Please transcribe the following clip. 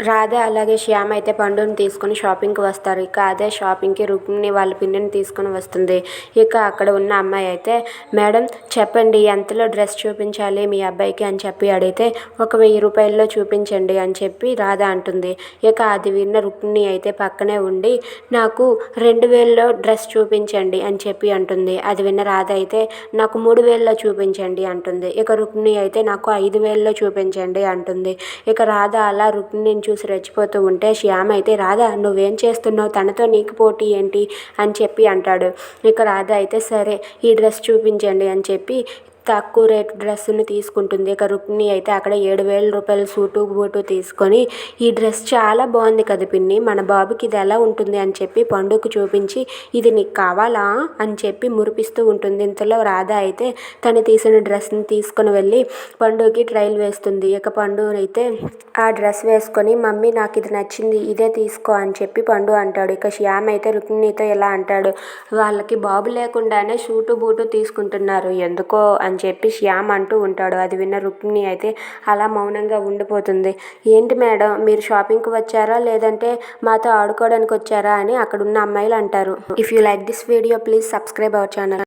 రాధ అలాగే శ్యామ్ అయితే పండుని తీసుకుని షాపింగ్కి వస్తారు. ఇక అదే షాపింగ్కి రుక్మిణి వాళ్ళ పిన్నిని తీసుకుని వస్తుంది. ఇక అక్కడ ఉన్న అమ్మాయి అయితే, మేడం చెప్పండి ఎంతలో డ్రెస్ చూపించాలి మీ అబ్బాయికి అని చెప్పి అడిగితే, ఒక 1000 రూపాయల్లో చూపించండి అని చెప్పి రాధ అంటుంది. ఇక అది విన్న రుక్మిణి అయితే పక్కనే ఉండి, నాకు 2000లో డ్రెస్ చూపించండి అని చెప్పి అంటుంది. అది విన్న రాధ అయితే, నాకు 3000లో చూపించండి అంటుంది. ఇక రుక్మిణి అయితే, నాకు 5000లో చూపించండి అంటుంది. ఇక రాధ అలా రుక్మిణిని చూసి రెచ్చిపోతూ ఉంటే శ్యామ్ అయితే, రాధ నువ్వేం చేస్తున్నావు, తనతో నీకు పోటీ ఏంటి అని చెప్పి అంటాడు. ఇక రాధ అయితే, సరే ఈ డ్రెస్ చూపించండి అని చెప్పి తక్కువ రేటు డ్రెస్సుని తీసుకుంటుంది. ఇక రుక్మిణి అయితే అక్కడ 7000 రూపాయల సూటు బూటు తీసుకొని, ఈ డ్రెస్ చాలా బాగుంది కదా పిన్ని, మన బాబుకి ఇది ఎలా ఉంటుంది అని చెప్పి పండుకు చూపించి, ఇది నీకు కావాలా అని చెప్పి మురిపిస్తూ ఉంటుంది. ఇంతలో రాధ అయితే తను తీసిన డ్రెస్ని తీసుకుని వెళ్ళి పండుకి ట్రైల్ వేస్తుంది. ఇక పండు అయితే ఆ డ్రెస్ వేసుకొని, మమ్మీ నాకు ఇది నచ్చింది ఇదే తీసుకో అని చెప్పి పండు అంటాడు. ఇక శ్యామ్ అయితే రుక్మిణితో ఇలా అంటాడు, వాళ్ళకి బాబు లేకుండానే సూటు బూటు తీసుకుంటున్నారు ఎందుకో అని చెప్పి శ్యామ్ అంటూ ఉంటాడు. అది విన్న రుక్మిణి అయితే అలా మౌనంగా ఉండిపోతుంది. ఏంటి మేడం మీరు షాపింగ్కి వచ్చారా లేదంటే మాతో ఆడుకోవడానికి వచ్చారా అని అక్కడ ఉన్న అమ్మాయిలు అంటారు. If you like this video please subscribe our channel.